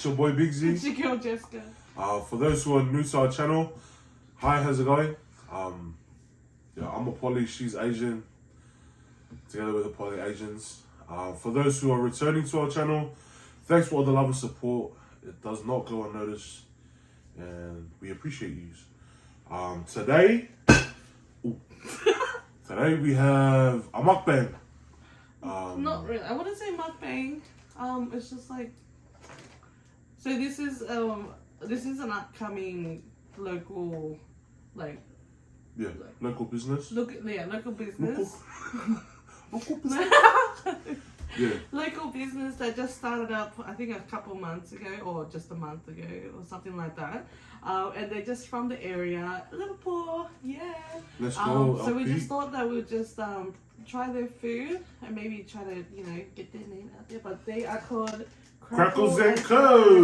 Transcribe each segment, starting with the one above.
your boy Bigsy. It's your girl Jessica. For those who are new to our channel, hi, how's it going? Yeah, I'm a poly, she's Asian, together with the poly Asians. For those who are returning to our channel, thanks for all the love and support. It does not go unnoticed, and we appreciate you. Today we have a mukbang. Not really. I wouldn't say mukbang. It's just like, so this is an upcoming local, like, local business. Local business. Local business. Yeah. Local business that just started up, I think a couple months ago, or just a month ago, or something like that. And they're just from the area, Liverpool. Yeah. Let's go. So we just thought that we'd just try their food and maybe try to, get their name out there. But they are called Crackles and Co.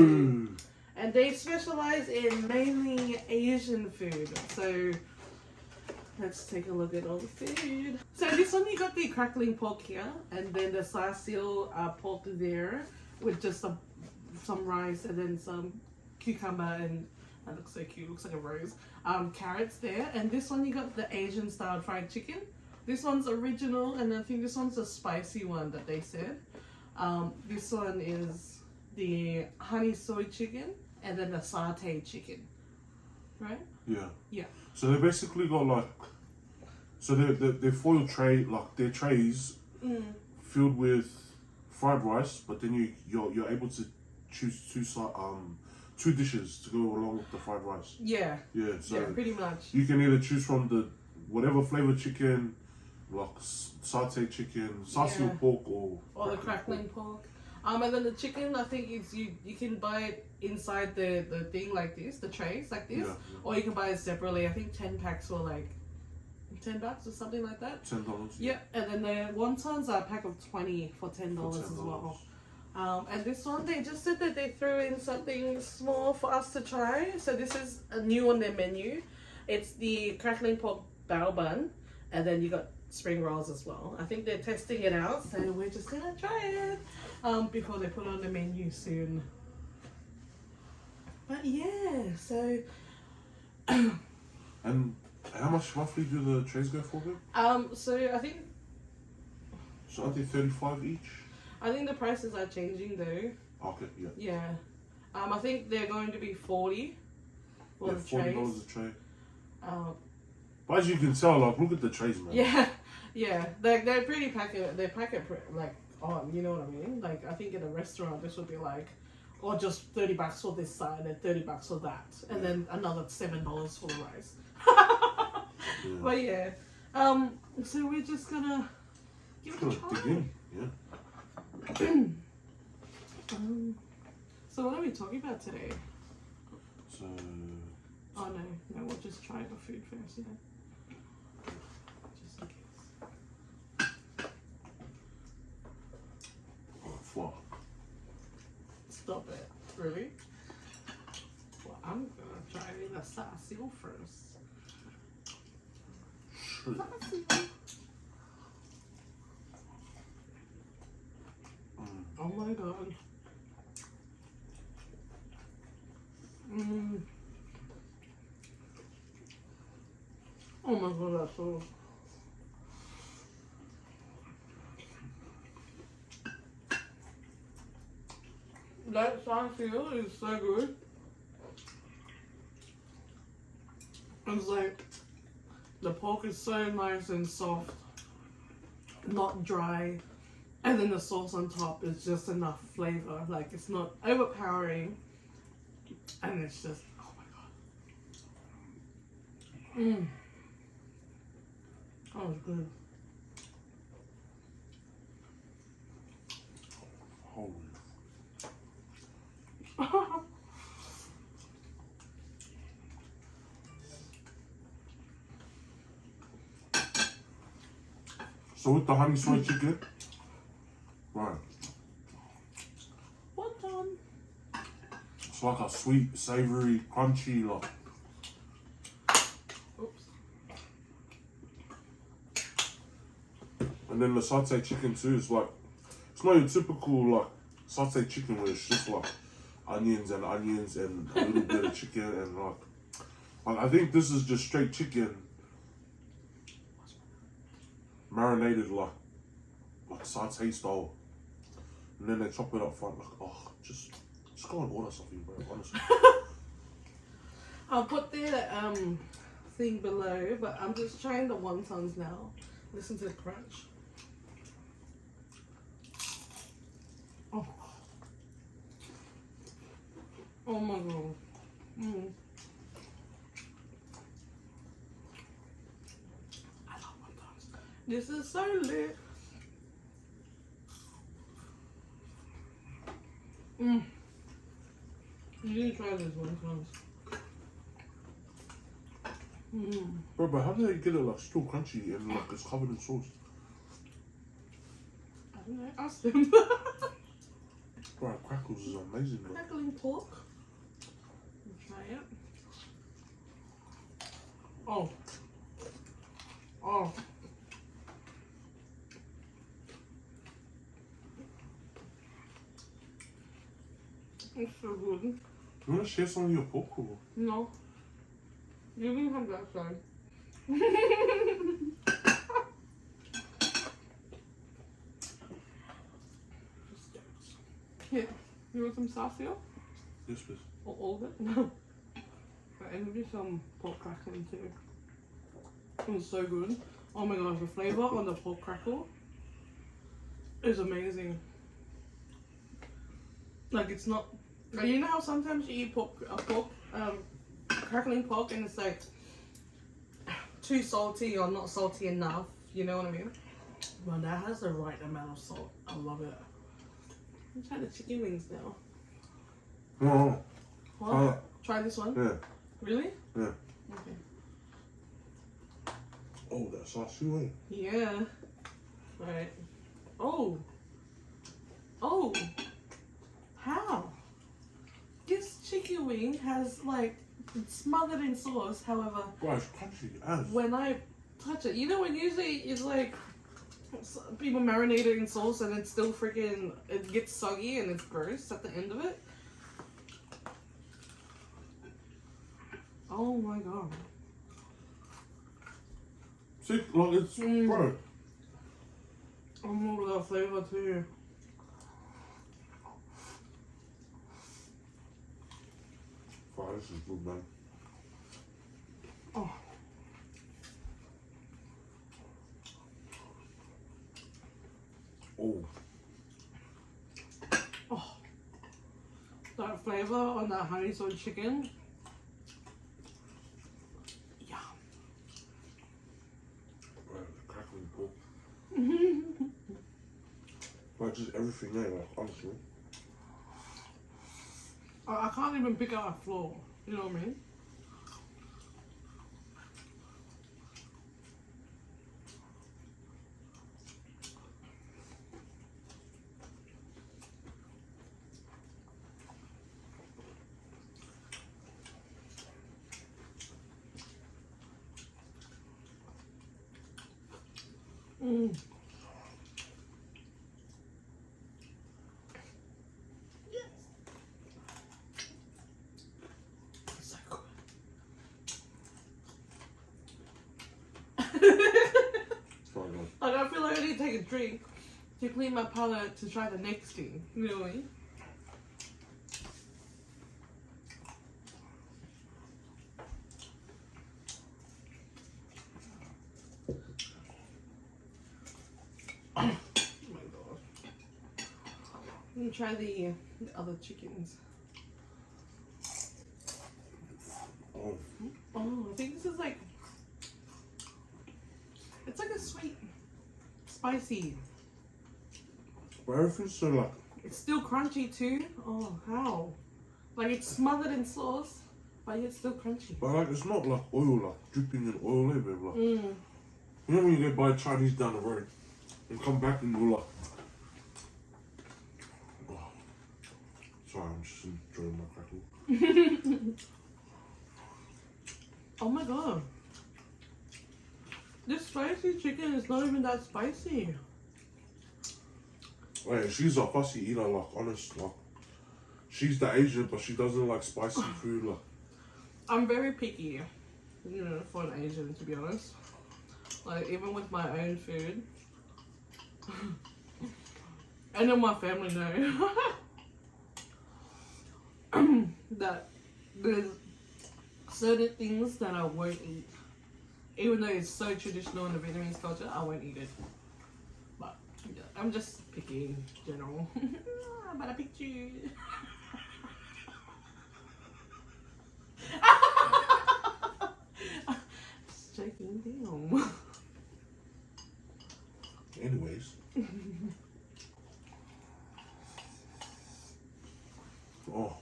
And they specialize in mainly Asian food. So let's take a look at all the food. So this one, you got the crackling pork here, and then the sarsil pork there with just some rice and then some cucumber, and that looks so cute, looks like a rose. Carrots there, and this one you got the Asian style fried chicken. This one's original, and I think this one's a spicy one that they said. This one is the honey soy chicken, and then the satay chicken, right? Yeah. Yeah. So they basically got like, so their foil tray, like their trays filled with fried rice, but then you're able to choose two dishes to go along with the fried rice. Yeah. Yeah. So yeah, pretty much. You can either choose from the whatever flavor chicken, like satay chicken, sarsil pork, or the crackling pork. And then the chicken, I think it's you can buy it inside the thing like this, the trays like this, or you can buy it separately. I think 10 packs were like $10 or something like that. $10. Yeah, and then the wontons are a pack of 20 for $10 as well. And this one, they just said that they threw in something small for us to try. So this is a new on their menu. It's the crackling pork Bowel Bun, and then you got spring rolls as well. I think they're testing it out, so we're just gonna try it before they put it on the menu soon. But yeah, so and how much roughly do the trays go for them? so I think aren't they 35 each? I think the prices are changing though. Okay, yeah. Yeah. I think they're going to be 40 for the trays. $40 a tray. But as you can tell, like, look at the trays, man. Yeah, yeah. They're pretty packet. They pack it like on. You know what I mean? Like, I think in a restaurant this would be like, or just $30 for this side and $30 for that, and then another $7 for the rice. Yeah. But yeah, so we're just gonna give it a try. Dig in. Yeah. So what are we talking about today? So. Oh no, we'll just try the food first, yeah. Just in case. Oh, fuck. Stop it. Really? Well, I'm gonna try the sarsil first. Sarsil. Oh my god. Oh my god, that's so... That sarsil is so good. It's like, the pork is so nice and soft, not dry. And then the sauce on top is just enough flavor. Like, it's not overpowering. And it's just, oh my god. That was good. Holy. So with the honey soy chicken, right? What It's like a sweet, savory, crunchy, like. Oops. And then the satay chicken too is like, it's not your typical like satay chicken where it's just like onions and a little bit of chicken and like I think this is just straight chicken marinated like satay style, and then they chop it up front. Like, oh, just go and order something, bro. Honestly. I'll put the thing below, but I'm just trying the wontons now. Listen to the crunch. Oh, oh my god. I love wontons. This is so lit. You need to try this wontons. Bro, but how do they get it like still crunchy and like it's covered in sauce? I don't know. Ask them. Bro, Crackles is amazing, bro. Crackling pork. Try it. Oh. Oh. It's so good. You wanna share some of your pork or? No. You can have that side. Here, you want some sauce here? Yes, please. Or all of it? No. Right, and maybe some pork crackling too. It's so good. Oh my gosh, the flavour on the pork crackle is amazing. Like it's not, like, you know how sometimes you eat crackling pork and it's like too salty or not salty enough, you know what I mean? Well, that has the right amount of salt. I love it. I'm trying the chicken wings now. No. What? Try this one? Yeah. Really? Yeah. Okay. Oh, that saucy way. Yeah. Right. Oh. Oh. How? This chicken wing has like it's smothered in sauce. However, Bro, it's crunchy as. when I touch it, you know, when usually it's like people marinate it in sauce and it's still freaking it gets soggy and it's gross at the end of it. Oh my god. See, like it's bro. I'm all that flavour too. Wow, this is good, man. Oh. Oh. Oh. That flavour on that honey soy chicken. Yeah. Bro, the crackling pork. Like just everything there, like honestly. I can't even pick out a flaw. You know what I mean? So good. Sorry, man. Like, I feel like I need to take a drink to clean my palate to try the next thing. You know what I mean? Oh my god. Let me try the other chickens. Oh. Oh, I think this is like, it's like a sweet, spicy. But everything's so like. It's still crunchy too. Oh, how? Like it's smothered in sauce, but it's still crunchy. But like it's not like oil, like dripping in oil, eh, babe? Like, Mm. you know when you go buy Chinese down the road and come back and you're like, oh. Sorry, I'm just enjoying my crackle. Oh my god. This spicy chicken is not even that spicy. Wait, she's a fussy eater, like honest, like she's the Asian, but she doesn't like spicy food. Like, I'm very picky, you know, for an Asian, to be honest. Like, even with my own food. I know my family know that there's certain things that I won't eat. Even though it's so traditional in the Vietnamese culture, I won't eat it. But yeah, I'm just picky in general. But I picked you. Just checking down. anyways. Oh.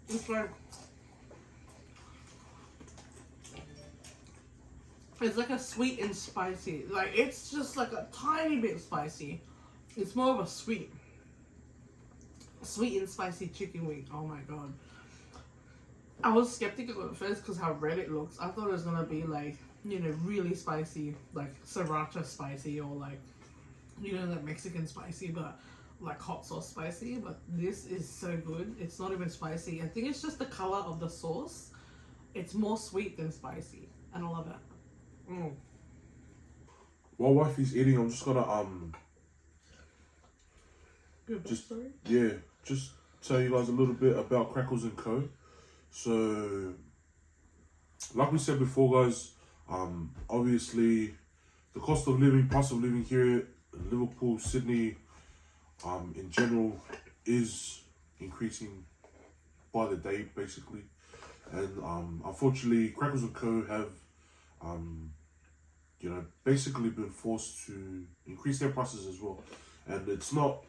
It's like, it's like a sweet and spicy. Like, it's just like a tiny bit spicy. It's more of a sweet and spicy chicken wing. Oh my god. I was skeptical at first because how red it looks. I thought it was gonna be like, you know, really spicy, like sriracha spicy, or like, you know, that Mexican spicy, but like hot sauce spicy. But this is so good. It's not even spicy. I think it's just the color of the sauce. It's more sweet than spicy, and I love it. While wifey's eating, I'm just gonna just tell you guys a little bit about Crackles and Co. So, like we said before, guys, obviously the cost of living, price of living here in Liverpool, Sydney, in general, is increasing by the day, basically. And unfortunately, Crackles and Co have, you know, basically been forced to increase their prices as well. And it's not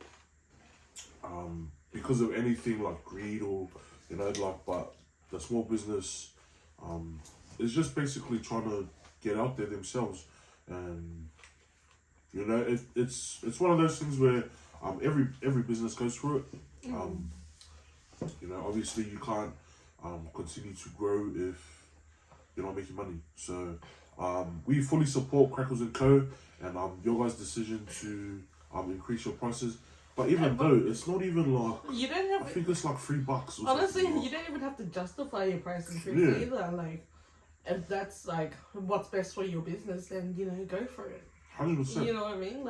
because of anything like greed or, you know, like, but the small business is just basically trying to get out there themselves. And, you know, it's one of those things where every business goes through it. You know, obviously you can't continue to grow if you're not making money. So we fully support Crackles and Co. and your guys' decision to increase your prices. But even though it's not even like, you don't have. I think it's like $3. Or honestly, something. you don't even have to justify your price increase either. Like, if that's like what's best for your business, then, you know, go for it. 100%. You know what I mean?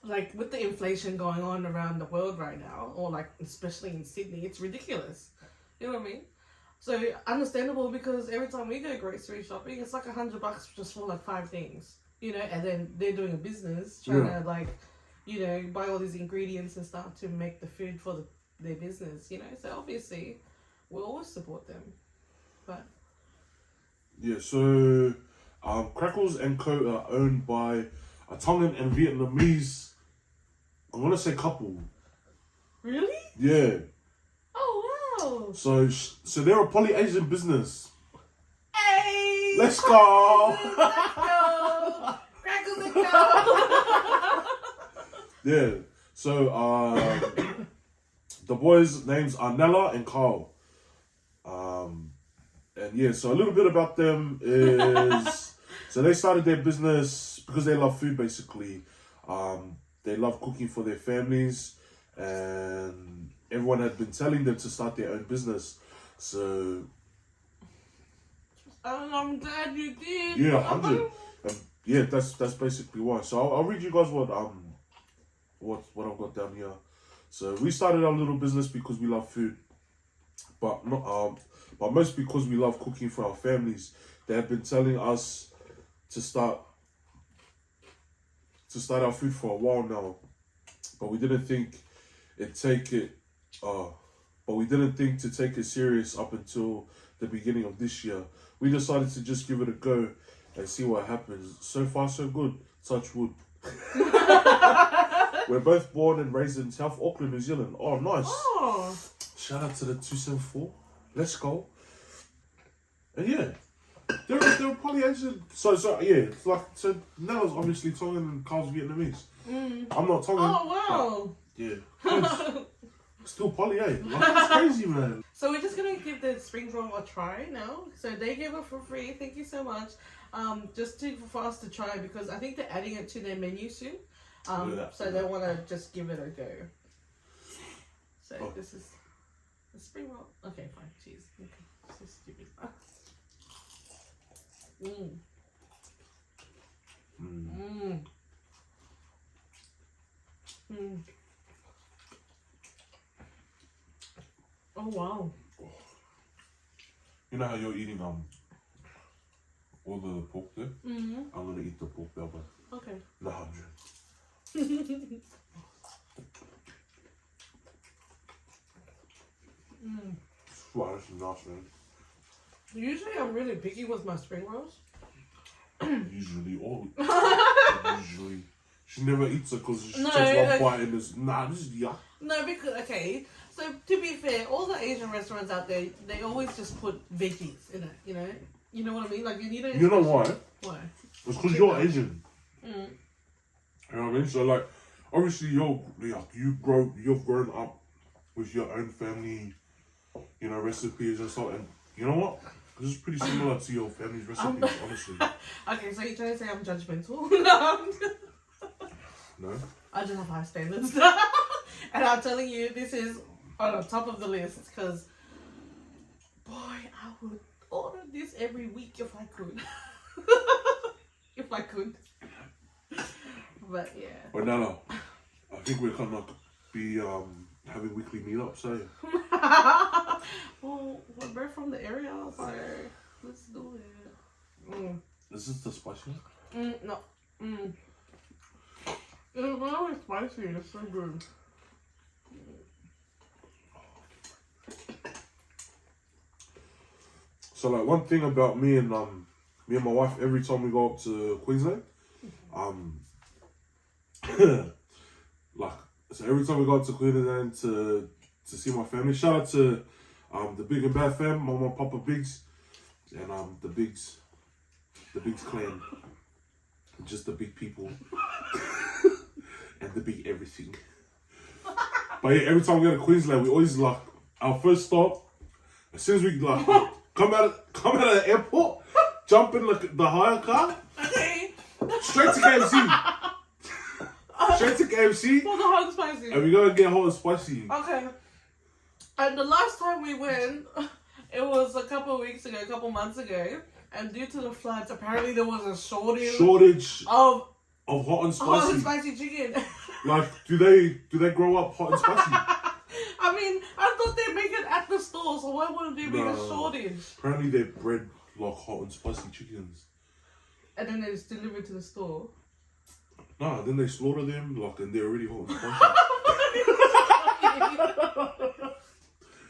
Like with the inflation going on around the world right now, or like especially in Sydney, it's ridiculous. You know what I mean? So understandable, because every time we go grocery shopping, it's like $100 just for like 5 things. You know, and then they're doing a business trying to like, you know, buy all these ingredients and stuff to make the food for their business, you know. So obviously, we'll always support them. But yeah, so Crackles and Co are owned by a Tongan and Vietnamese, I'm gonna say couple. really? Yeah. Oh wow! So they're a poly-Asian business. Hey! Let's go! Let's go! Crackles and Co! Yeah. So the boys' names are Nella and Carl. And yeah, so a little bit about them is so they started their business because they love food, basically. They love cooking for their families, and everyone had been telling them to start their own business. So I'm glad you did. yeah, 100. Yeah, that's basically why. So I'll read you guys what I've got down here. So we started our little business because we love food, but not but most because we love cooking for our families. They have been telling us to start our food for a while now, but we didn't think to take it serious up until the beginning of this year. We decided to just give it a go and see what happens. So far, so good. Touch wood. We're both born and raised in South Auckland, New Zealand. Oh, nice. Oh. Shout out to the 274. Let's go. And yeah, they're poly-Asian. So yeah, it's like, so Nella's obviously Tongan and Carl's Vietnamese. I'm not Tongan. Oh wow. Yeah. Still poly, eh? Like, that's crazy, man. So we're just gonna give the spring roll a try now. So they gave it for free. Thank you so much. Just for us to try because I think they're adding it to their menu soon. So they want to just give it a go. So this is the spring roll. Okay, fine. Cheese. Okay, so stupid. Oh wow. You know how you're eating all the pork there? I'm gonna eat the pork belly. Okay. The 100. Wow, this is nice, man. Usually I'm really picky with my spring rolls. Usually, usually. She never eats it because she No, takes one bite and is nah, this is yuck. No, because okay. So to be fair, all the Asian restaurants out there, they always just put veggies in it. You know what I mean. Like you don't. You know why? Why? It's because you're Asian. Mm. You know what I mean? So like, obviously you've grown up with your own family, you know, recipes and stuff. And you know what? This is pretty similar to your family's recipes, honestly. Okay, so you're trying to say I'm judgmental? No. I just have high standards. And I'm telling you, this is on the top of the list because, boy, I would order this every week if I could. If I could. But yeah. But no. I think we're gonna be having weekly meetups, eh? Well, we're both from the area, so let's do it. Is this the spicy? No. It's very spicy. It's so good. So like one thing about me and my wife, every time we go up to Queensland, like so every time we go up to Queensland to see my family, shout out to the Big and Bad fam, Mama Papa Biggs, and the Biggs clan, just the big people and the big everything. But yeah, every time we go to Queensland, we always like our first stop. As soon as we like come out of the airport, jump in like the hire car, Okay. straight to KFC. Straight to KFC. For the hot and spicy. And we go and get hot and spicy. Okay. And the last time we went, it was a couple months ago, and due to the floods, apparently there was a shortage of hot and spicy. hot and spicy chicken. Like, do they grow up hot and spicy? I mean, I thought they make it at the store, so why wouldn't there be a shortage? Apparently they bred like hot and spicy chickens. And then it's delivered to the store. Nah, then they slaughter them like and they're already hot and spicy.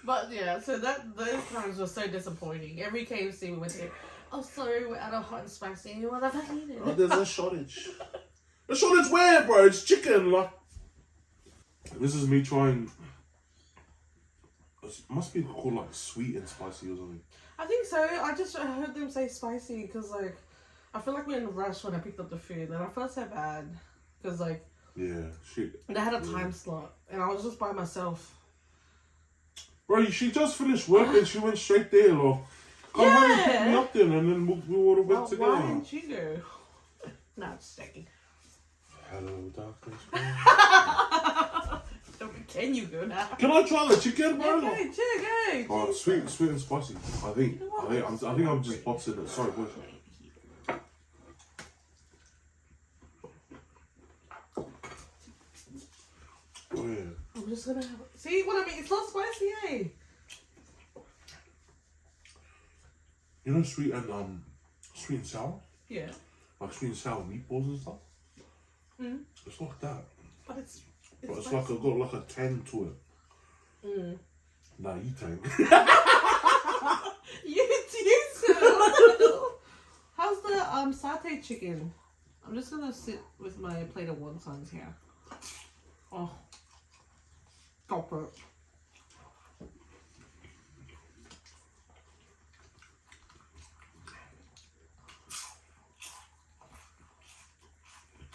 But yeah, so those times were so disappointing. Every KFC we went to, oh sorry, we're out of hot and spicy. And what have I eaten? Oh, there's a shortage. A shortage where, bro? It's chicken. Like, this is me trying. It must be called like sweet and spicy or something. I think so. I just heard them say spicy because like I feel like we're in a rush when I picked up the food, and I felt so bad because like yeah, shit. They had a time slot, and I was just by myself. Bro, she just finished work and she went straight there. Like, come home and pick me up then, and then we would have went together. Why didn't you go? No, just checking. Hello, darkness. Can you go now? Can I try the chicken, bro? Okay, check, Oh, sweet and spicy. I think I'm just boxing it. Sorry, boy. Oh yeah. I'm just gonna have. See what I mean? It's not spicy, eh? You know sweet and sour? Yeah. Like sweet and sour meatballs and stuff? Mm. It's like that. But it's like got like a tang to it. Mm. Nah, you tang. You too. How's the satay chicken? I'm just gonna sit with my plate of wontons here. Oh. Stop it.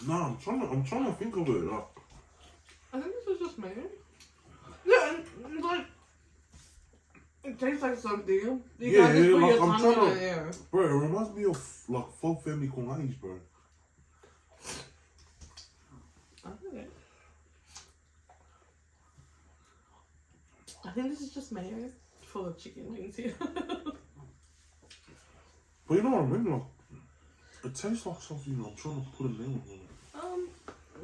Nah, I'm trying to think of it. Like, I think this was just me. Yeah, and like it tastes like something. You Yeah, can't just put like, your I'm tongue trying in to- it, yeah. Bro, it reminds me of like folk family kongais, bro. Okay. I think this is just mayo full of chicken wings here. But you know what I mean? Like, it tastes like something I'm trying to put a name on it.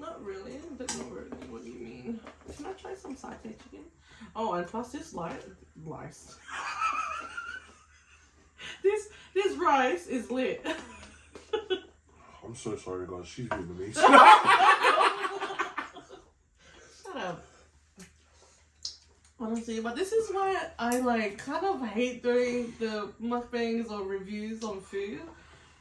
Not really, but not really. What do you mean? Can I try some satay chicken? Oh, and plus this rice. This rice is lit. I'm so sorry, guys. She's Vietnamese. Shut up. Honestly, but this is why I like kind of hate doing the mukbangs or reviews on food.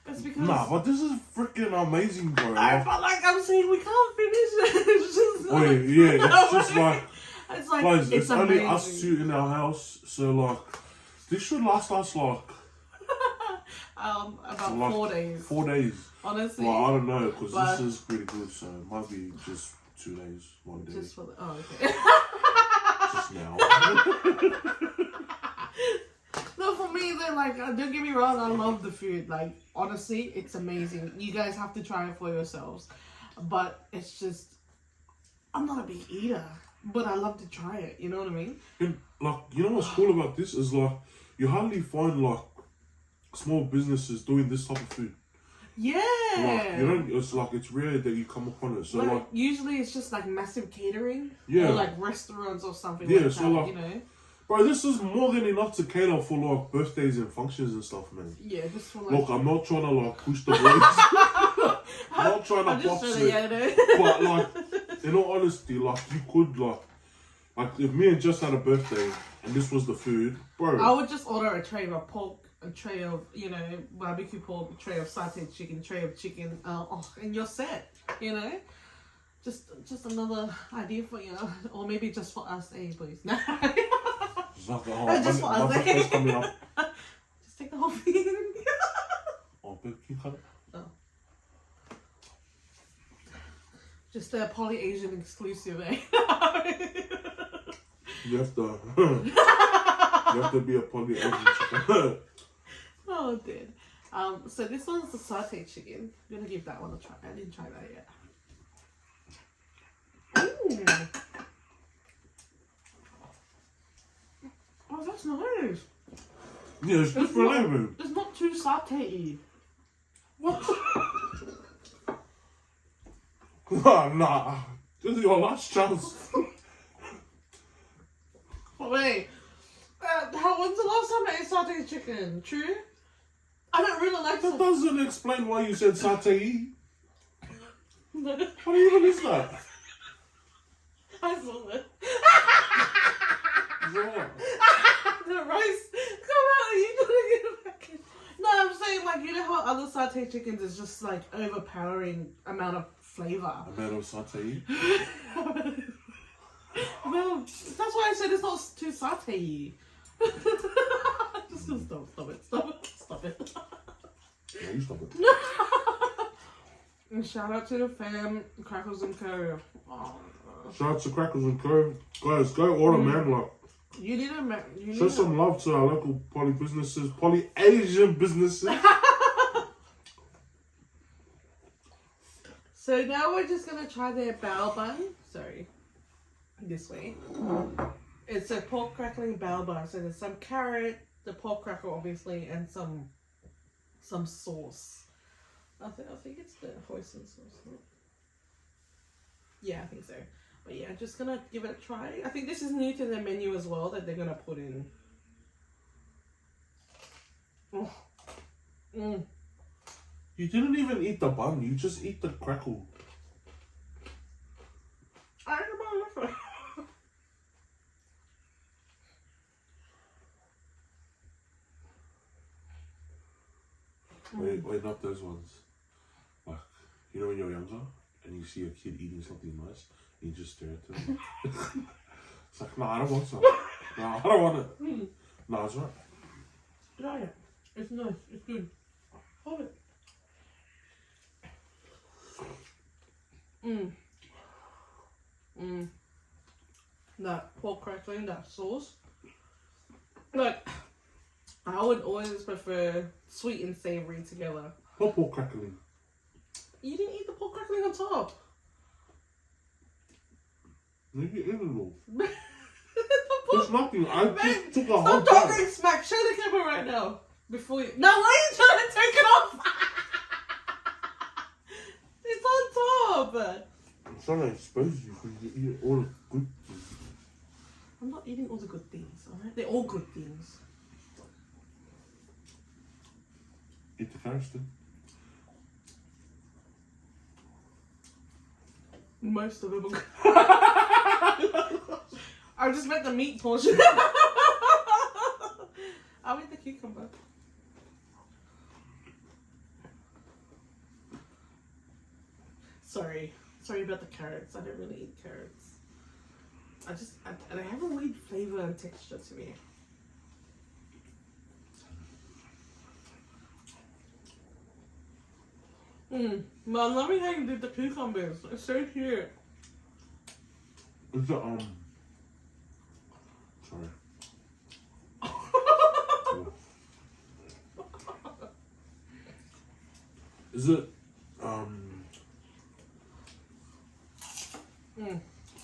It's because Nah, but this is freaking amazing, bro. I feel like I'm saying we can't finish it. It's just like, Wait, yeah, it's just like, it's like guys, it's only amazing. us two in our house, so like, this should last us like About like 4 days. 4 days. Honestly. Well, I don't know, because But- this is pretty good, so it might be just 2 days, 1 day, Just for the okay. just now. No, for me, they're like, don't get me wrong, I love the food. Like, honestly, it's amazing. You guys have to try it for yourselves. But it's just, I'm not a big eater, but I love to try it. You know what I mean? And like, you know what's cool about this is like, you hardly find like small businesses doing this type of food. Yeah. Like, you know, it's like, it's rare that you come upon it. So like, usually it's just like massive catering. Yeah. Or like restaurants or something Yeah, like so that, like- you know? bro, this is more than enough to cater for like birthdays and functions and stuff, man. Yeah, just for like... Look, I'm not trying to like push the boys. I'm not trying I'm to just box trying to, it. yeah, But like, in all honesty, like, you could like if me and Jess had a birthday and this was the food, bro. I would just order a tray of pork, a tray of, you know, barbecue pork, a tray of satay chicken, tray of chicken, and you're set, you know? Just another idea for you, or maybe just for us, please. No. It's like, Just for my us, birthday's coming up. Just take the whole thing. Oh, babe, can you cut it? Just a poly-Asian exclusive, eh? You have to, you have to be a poly Asian chicken. Oh, dude. So this one's the satay chicken. I'm gonna give that one a try. I didn't try that yet. Ooh. Oh, that's nice. Yeah, it's good for living. It's not too satay-y. What? Nah. This is your last chance. Oh, wait. When's the last time I ate satay chicken? True? I don't really like That satay. doesn't explain why you said satay. No, What even is that? I saw it. Yeah. The rice. Come on, you gotta get it back in. No, I'm saying, like, you know how other satay chickens is just like overpowering amount of flavor. A man of satay. Well, that's why I said it's not too satay-y. Just gonna stop it. Yeah, you stop it. And shout out to the fam, Crackles and Co. Oh, Shout out to Crackles and Co. Guys, go order, man. Like, you need a show some love to our local poly businesses, poly Asian businesses. So now we're just gonna try their Bowel Bun. Sorry, this way. It's a pork crackling Bowel Bun. So there's some carrot, the pork crackle obviously, and some sauce. I think it's the hoisin sauce. No? Yeah, I think so. But yeah, just gonna give it a try. I think this is new to their menu as well that they're gonna put in. Oh. Mm. You didn't even eat the bun, you just eat the crackle. I don't know. Wait, not those ones. Like, you know when you're younger and you see a kid eating something nice and you just stare at them. It's like, nah, I don't want some. Nah, I don't want it. Nah, it's right. Try it. It's nice. It's good. Hold it. that pork crackling, that sauce. Like, I would always prefer sweet and savory together. What pork crackling? You didn't eat the pork crackling on top. You ate it all. The There's pork- nothing. I just took a whole Stop bite. talking smack. Show the camera right now. Before you. No, why are you trying to take it off? It's on top. I'm trying to expose you because you eat all the good things. I'm not eating all the good things, alright? They're all good things. Eat the carrots then. Most of them are good. I just meant the meat portion. I'll eat the cucumber. Sorry about the carrots. I don't really eat carrots. They have a weird flavor and texture to me. But I'm loving how you did the cucumbers. It's so cute. Is it sorry. Is it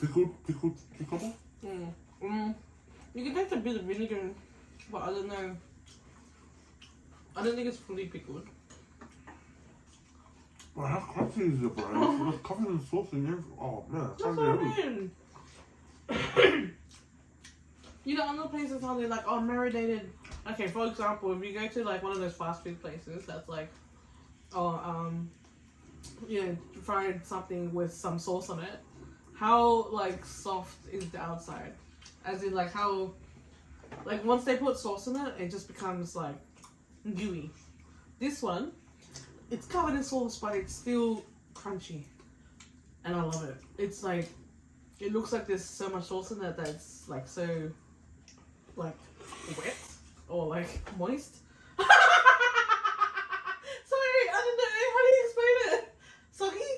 pickled cucumber? You can taste a bit of vinegar, but I don't know. I don't think it's fully pickled. Bro, how crunchy is it, bro? It's covered in sauce and everything. Oh man, I That's can't what get I it. mean. You know, other places how they're like, oh, marinated. Okay, for example, if you go to like one of those fast food places that's like, fried something with some sauce on it, how like soft is the outside? As in like how, like once they put sauce in it, it just becomes like gooey. This one, it's covered in sauce, but it's still crunchy, and I love it. It's like, it looks like there's so much sauce in it that's like so, like wet or like moist. Sorry, I don't know. How do you explain it? Soggy?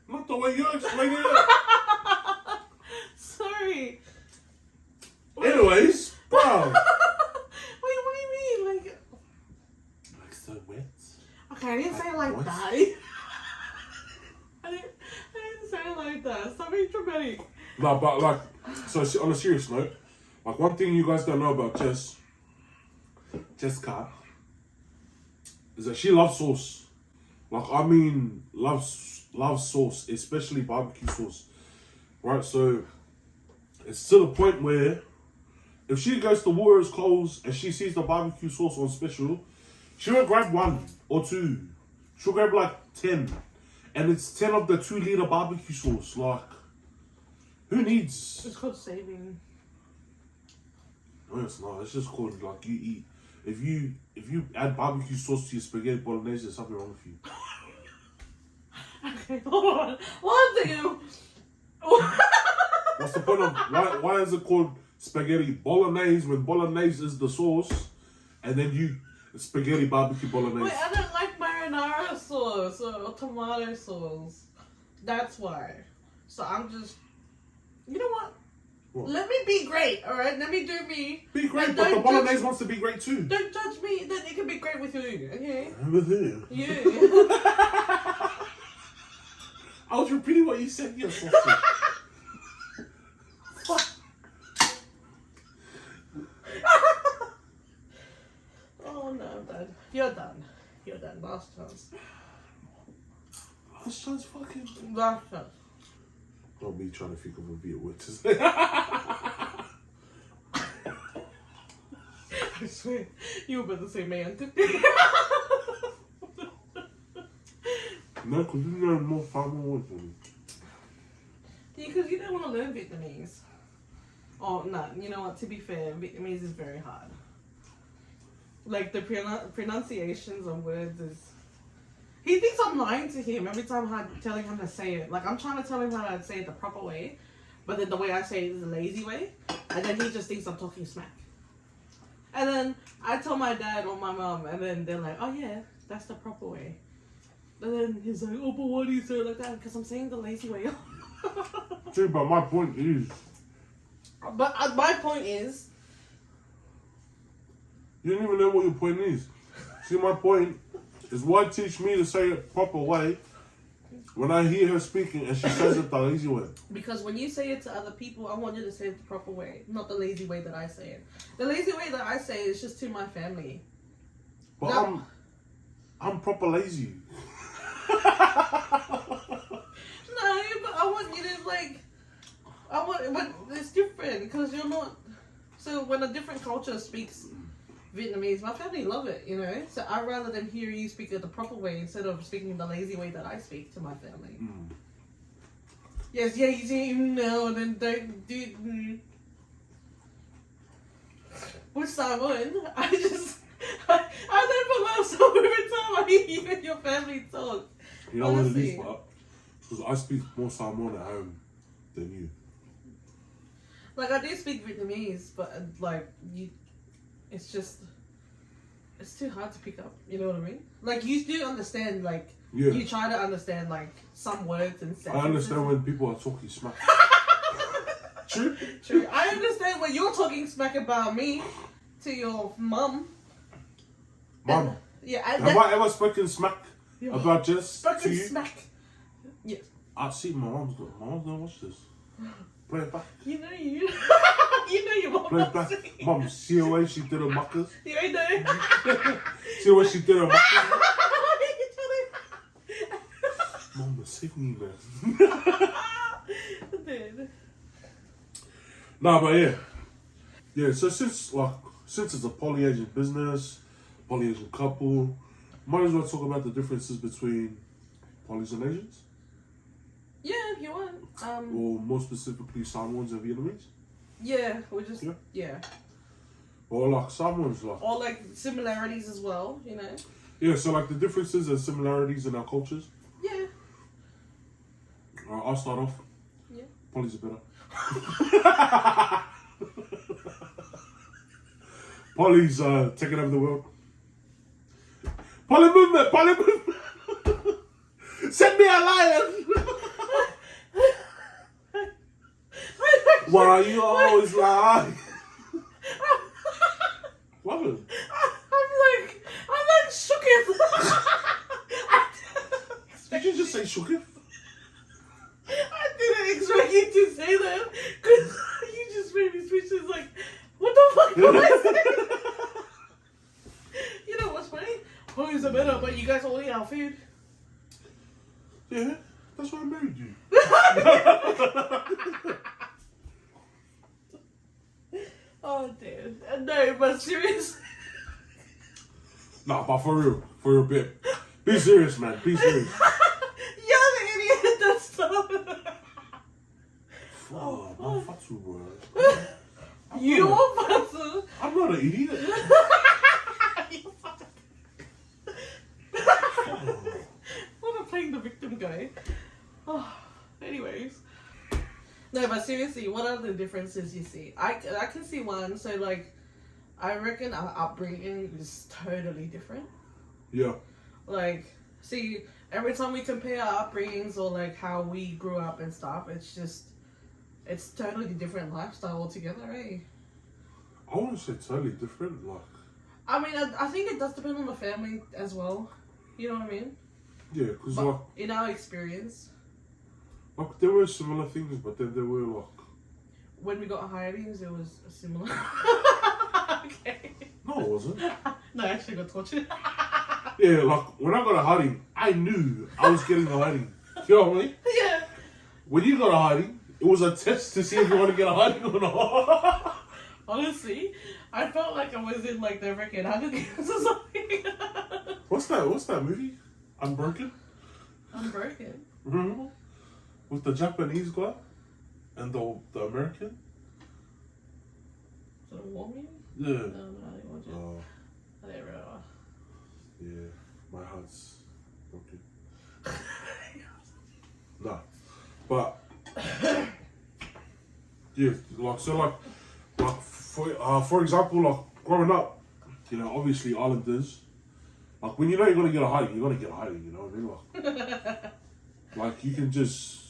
Not the way you explain it. Sorry. Anyways, bro. Wait, what do you mean? Like so wet. Okay, I didn't say it like What? that. I didn't say it like that. Stop being dramatic. No, but like, so on a serious note, like one thing you guys don't know about Jessica, is that she loves sauce. Like, I mean, loves sauce, especially barbecue sauce. Right, so it's to the point where if she goes to Waters Coles and she sees the barbecue sauce on special, she won't grab 1 or 2. She'll grab like 10. And it's 10 of the 2-liter barbecue sauce. Like, who needs? It's called saving. No, it's not. It's just called like you eat. If you add barbecue sauce to your spaghetti bolognese, there's something wrong with you. Okay, hold on. One second. What's the point of why is it called spaghetti bolognese when bolognese is the sauce, and then you spaghetti barbecue bolognese? Wait, I don't like marinara sauce or tomato sauce. That's why. So I'm just. You know what? What? Let me be great, alright? Let me do me. Be great, And but the don't bolognese judge- wants to be great too. Don't judge me, then it can be great with you, okay? With who? You. I was repeating what you said. Yes. Oh no, I'm done. You're done. You're done. Last chance. Last chance, fucking. Last chance. Not me trying to think of a better word to say. I swear, you were about to say man. No, because you know more far more words than me. Because you don't want to learn Vietnamese. Oh, no, you know what, to be fair, Vietnamese is very hard. Like, the pronunciations of words is... He thinks I'm lying to him every time I'm telling him to say it. Like, I'm trying to tell him how to say it the proper way, but then the way I say it is the lazy way, and then he just thinks I'm talking smack. And then I tell my dad or my mom, and then they're like, oh yeah, that's the proper way. And then he's like, oh, but why do you say it like that? Because I'm saying the lazy way. See, but my point is, But my point is, You don't even know what your point is. See, my point is why teach me to say it proper way when I hear her speaking and she says it the lazy way. because when you say it to other people, I want you to say it the proper way, not the lazy way that I say it. The lazy way that I say it is just to my family. But No. I'm proper lazy. No, but I want you to but it's different because you're not. So when a different culture speaks Vietnamese, my family love it, you know. So I'd rather them hear you speak it the proper way instead of speaking the lazy way that I speak to my family. Yes, yeah, you see, no, and then don't do. With Simon, I never laugh so every time I hear you and your family talk. You know what it Honestly. is, because I speak more Samoan at home than you. Like I do speak Vietnamese, but it's too hard to pick up. You know what I mean? Like you do understand, like Yeah. you try to understand like some words and sentences. I understand when people are talking smack. True? True. I understand when you're talking smack about me to your mum. Mum, Yeah. have I ever spoken smack about Jess to Spoken you? smack. Yes. I see my mom's gonna watch this. Play it back. You know you. You know your mum. Play it back. Mum, see the way she did her muckers? You ain't know. See the way she did her muckers? Mum, save me, man. Dude. Nah, but yeah. Yeah, so since it's a poly-Asian business, poly-Asian couple, might as well talk about the differences between polys and Asians. Yeah, if you want. Or more specifically, Samoans and Vietnamese. Yeah, we're just Yeah. yeah. Or like Samoans, like. Or like similarities as well, you know. Yeah, so like the differences and similarities in our cultures. Yeah. Alright, I'll start off. Yeah. Polys are better. Polly's taking over the world. Poly movement, poly movement. Send me a lion. Why you always lie? What? I'm like shook it. Did you just say shooketh? I didn't expect you to say that because you just made me speechless. Like, what the fuck am I saying? You know what's funny? Homies are better, but you guys all eat our food. Yeah, that's why I married you. Oh, dude. No, but seriously. Nah, but for real, bit. Be serious, man. Be serious. You're the idiot that started. Oh, I'm fatu, bro. You are fatu. I'm not an idiot. What a playing the victim guy. Oh, anyways. No, but seriously, what are the differences you see? I can see one. So, like, I reckon our upbringing is totally different. Yeah. Like, see, every time we compare our upbringings or, like, how we grew up and stuff, it's totally different lifestyle altogether, eh? I wouldn't say totally different, like. I mean, I think it does depend on the family as well. You know what I mean? Yeah, because But like in our experience, there were similar things, but then there were like. when we got hirings, it was similar. Okay. No, it wasn't. No, I actually got tortured. Yeah, like when I got a hiding, I knew I was getting a hiding. You know what I mean? Yeah. When you got a hiding, it was a test to see if you want to get a hiding or not. Honestly, I felt like I was in like the freaking Hunger Games or something. What's that movie? Unbroken? Unbroken. Remember? With the Japanese guy and the American? Is it a war movie? Yeah. No, I didn't watch it. Oh, I didn't really. yeah. My heart's broken. Nah. But yeah, like so like for example, like growing up, you know, obviously Islanders, like when you know you're gonna get a hiding, you know what I mean? Like you can just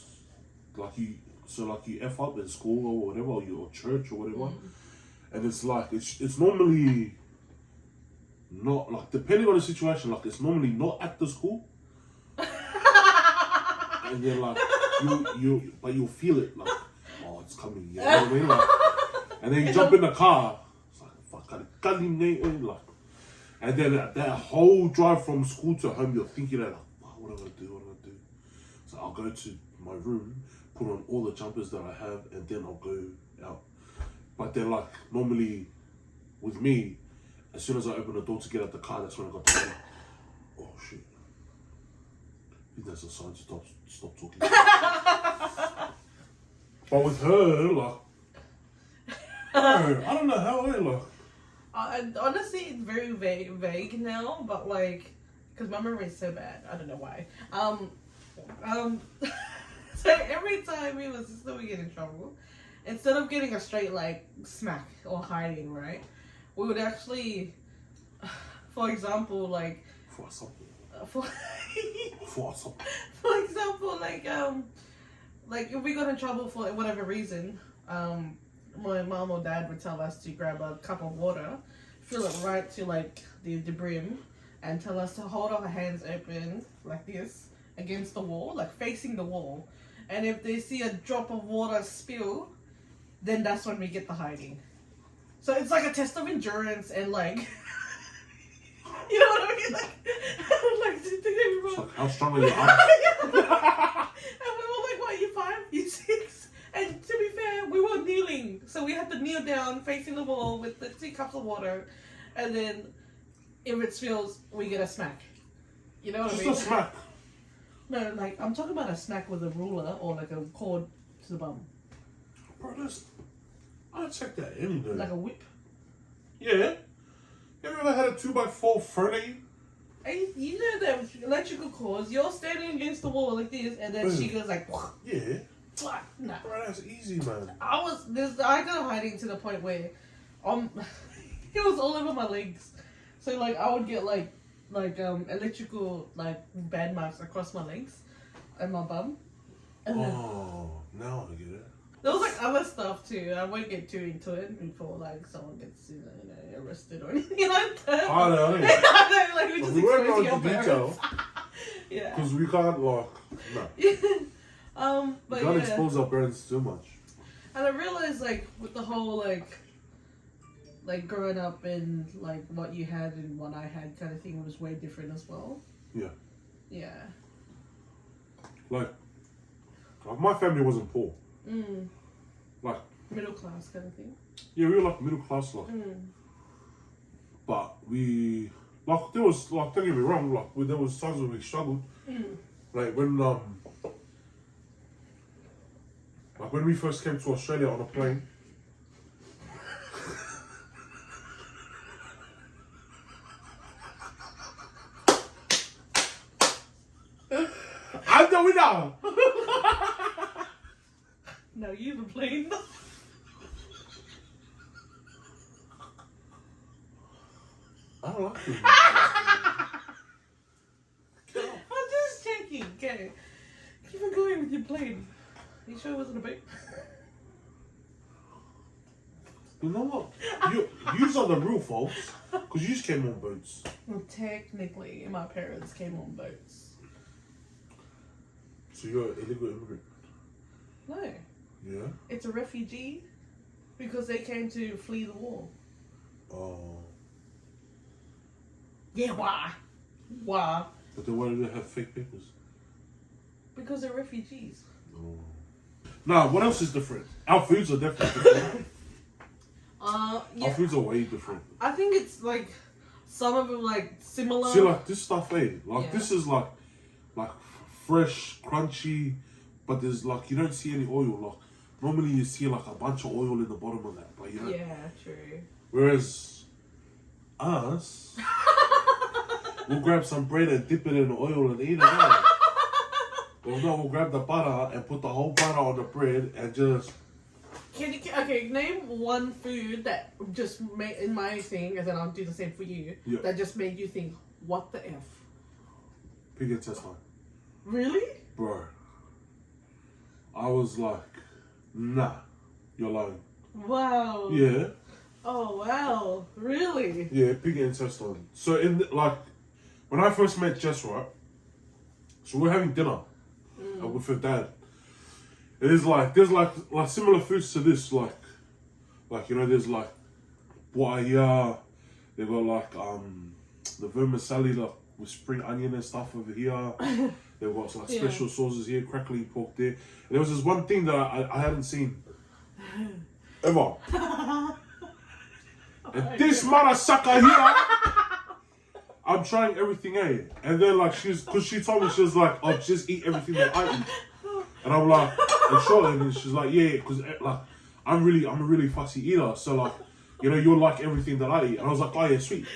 like you So like you F up in school or whatever, or your church or whatever. And it's like, it's normally not, like, depending on the situation, like, it's normally not at the school. And then like, but you'll feel it, like, oh, it's coming, you know what I mean? Like, and then you jump in the car, it's like, fuck, like, and then that whole drive from school to home, you're thinking like, oh, what am I gonna do? So I'll go to my room, put on all the jumpers that I have, and then I'll go out. But then like, normally with me, as soon as I open the door to get out the car, that's when I got to oh shit. I think that's a sign to stop talking. But with her, like, I don't know how I like. Honestly, it's very vague now, but like, because my memory is so bad, I don't know why. So every time me and my sister would get in trouble, instead of getting a straight like smack or hiding, right, we would actually, for example, like, for example, like if we got in trouble for whatever reason, my mom or dad would tell us to grab a cup of water, fill it right to like the brim, and tell us to hold our hands open like this against the wall, like facing the wall. And if they see a drop of water spill, then that's when we get the hiding. So it's like a test of endurance and like, you know what I mean? Like it's like, how strong are your arms? And we were like, what, you 5? You 6? And to be fair, we were kneeling. So we had to kneel down facing the wall with the 2 cups of water. And then if it spills, we get a smack. You know what I mean? Just a smack. No, like, I'm talking about a smack with a ruler or like a cord to the bum. Bro, I'd check that any day. Like a whip? Yeah. You ever had a 2x4 thrown at you? And you know that electrical cords, you're standing against the wall like this, and then she goes like, yeah. Nah. Bro, that's easy, man. I got hiding to the point where, it was all over my legs. So like I would get like electrical like bad marks across my legs and my bum. And then, now I get it. there was like other stuff too. I won't get too into it before like someone gets arrested or anything like that. I know. Like we just we won't go expose your into detail. parents. Yeah. Because we can't no. But We can't expose our parents too much. And I realized like with the whole like growing up and like what you had and what I had kind of thing was way different as well. Yeah. Yeah. Like my family wasn't poor. Like middle class kind of thing. Yeah, we were like middle class, like. But we like there was like, don't get me wrong, like there was times when we struggled. Like when we first came to Australia on a plane. I'm the winner! No, you the plane. I don't like this. I'm just checking, okay. Keep on going with your plane. Are you sure it wasn't a boat? You know what? Yous are the real folks, because you just came on boats. Well, technically, my parents came on boats. So you're an illegal immigrant? No. Yeah? It's a refugee because they came to flee the war. Oh. Yeah, why? Why? But they wanted to have fake papers. Because they're refugees. Oh. Nah, what else is different? Our foods are definitely different. Yeah. Our foods are way different. I think it's like some of them like similar. See, like this stuff, like Yeah. this is like fresh, crunchy, but there's like you don't see any oil. Like normally you see like a bunch of oil in the bottom of that, but you know. Yeah, true. Whereas us, we'll grab some bread and dip it in oil and eat it. Well, no, we'll grab the butter and put the whole butter on the bread and just. Okay, name one food that just made, in my thing, and then I'll do the same for you, that just made you think, what the F? Pig intestine. Really? Bro. I was like, Nah, you're lying. Wow. Yeah. Oh wow. Really? Yeah, pig intestine. So like, when I first met Jess, right? So we're having dinner with her dad. It is like there's like similar foods to this, like you know, there's like buaya. They've got like the vermicelli, like with spring onion and stuff over here. They've got like special sauces here, crackling pork there. And there was this one thing that I hadn't seen ever. And this mother sucker here, I'm trying everything, eh? And then like cause she told me, she was like, "Oh, just eat everything that I eat." And I'm like, "I'm sure." And she's like, "Yeah, cause like I'm a really fussy eater, so like, you know, you'll like everything that I eat." And I was like, "Oh yeah, sweet."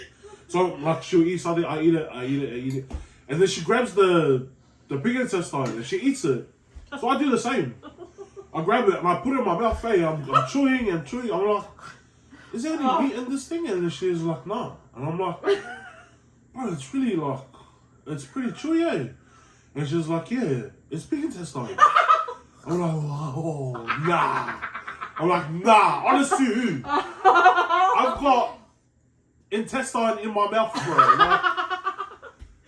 So like she'll eat something, I eat it. And then she grabs the pig intestine and she eats it. So I do the same. I grab it and I put it in my mouth, hey, I'm chewing. I'm like, "Is there any meat in this thing?" And then she's like, "No." And I'm like, "Bro, it's really like, it's pretty chewy, eh?" And she's like, "Yeah, it's pig intestine." I'm like, "Oh, nah." I'm like, "Nah, honestly, I've got intestine in my mouth, bro." Like,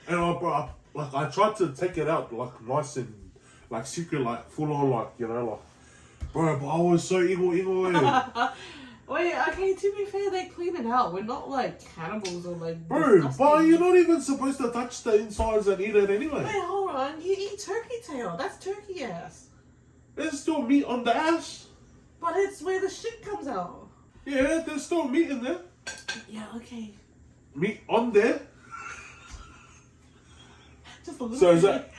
and I tried to take it out like nice and like secret, like full on, like, you know, like, bro, but I was so evil. Wait, okay, to be fair, they clean it out. We're not like cannibals or like Bro, disgusting. but you're not even supposed to touch the insides and eat it anyway. Wait, hold on. You eat turkey tail. That's turkey ass. There's still meat on the ass. But it's where the shit comes out. Yeah, there's still meat in there. Yeah, okay. Meat on there. Just a little So bit. is that...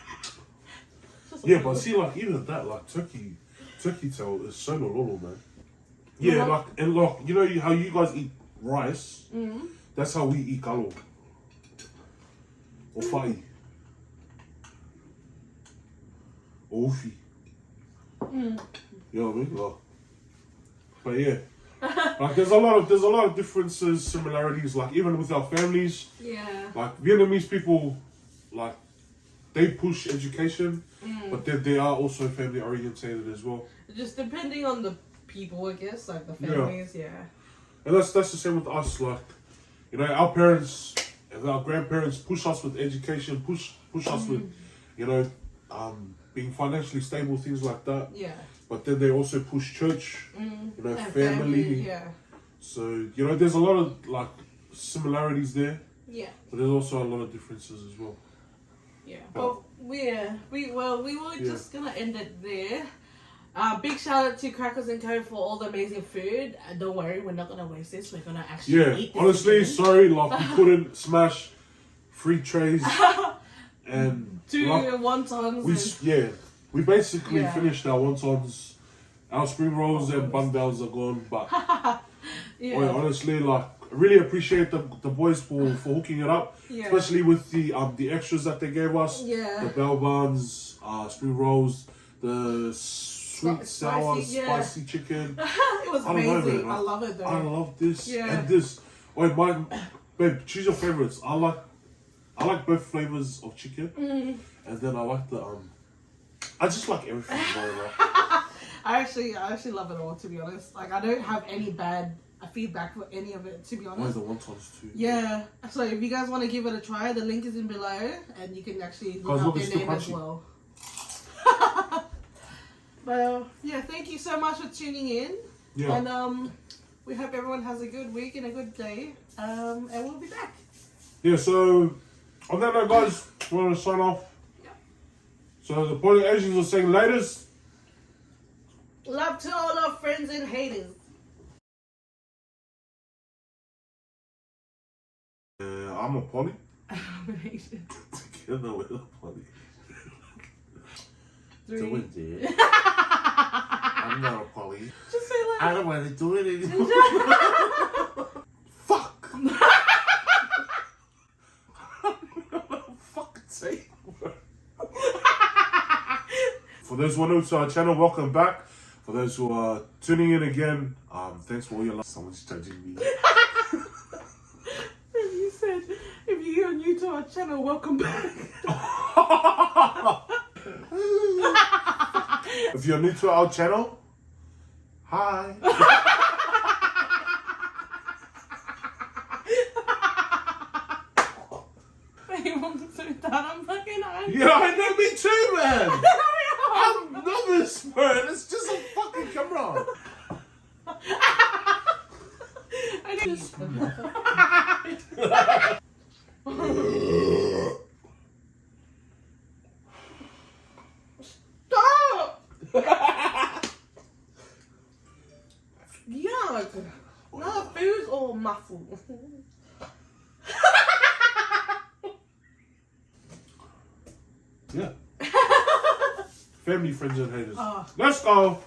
Just a Yeah, little but bit. see, like, even that, like, turkey tail is so lolo, man. Yeah, like, and like, you know how you guys eat rice? Mm-hmm. That's how we eat galo. Or fai. Or ufi. You know what I mean? Like, but yeah. Like, there's a lot of differences, similarities, like, even with our families. Yeah. Like, Vietnamese people, like, they push education, but they are also family orientated as well. Just depending on the people, I guess, like the families, yeah. And that's the same with us. Like, you know, our parents and our grandparents push us with education, push us with, you know, being financially stable, things like that. Yeah. But then they also push church, you know, And family. Yeah. So, you know, there's a lot of like similarities there, Yeah. but there's also a lot of differences as well. Yeah. But we were just gonna end it there. Big shout out to Crackles and Co for all the amazing food. Don't worry, we're not gonna waste this. We're gonna actually eat this honestly, again. sorry, like we couldn't smash 3 trays and 2 like, wontons. we basically finished our wontons. Our spring rolls and bun bells are gone, but boy, honestly, like I really appreciate the boys for hooking it up, especially with the extras that they gave us. Yeah. The bell buns, spring rolls, the sweet, sour, spicy chicken. It was amazing. I love it though. I love this and Yeah. this. Wait, babe, choose your favorites. I like both flavors of chicken, and then I like the I just like everything very well. I actually love it all, to be honest. Like, I don't have any bad feedback for any of it, to be honest. Where's the wontons too? Yeah. So if you guys want to give it a try, the link is in below, and you can actually look Guys, up look, their it's still name as crunchy. well. Well, yeah, thank you so much for tuning in. Yeah. And we hope everyone has a good week and a good day. And we'll be back. Yeah, so on that note, guys, we want to sign off. Yeah. So the Poly Asians are saying laters. Love to all our friends and haters. I'm a Poly. I'm an Asian. Together with a Poly. 3. I'm not a Poly. Just say like. I don't want to do it anymore. Fuck. Fucking say. For those who are new to our channel, welcome back. For those who are tuning in again, thanks for all your love. Someone's judging me. You said, if you're new to our channel, welcome back. If you're new to our channel, Hi. He wants to do that. I'm fucking hungry. Yeah, I know, me too, man. I'm novice, man. It's just a fucking camera. I just... Stop! Yuck. No, food's all muffled. Yeah. Family, friends, and haters. Oh. Let's go.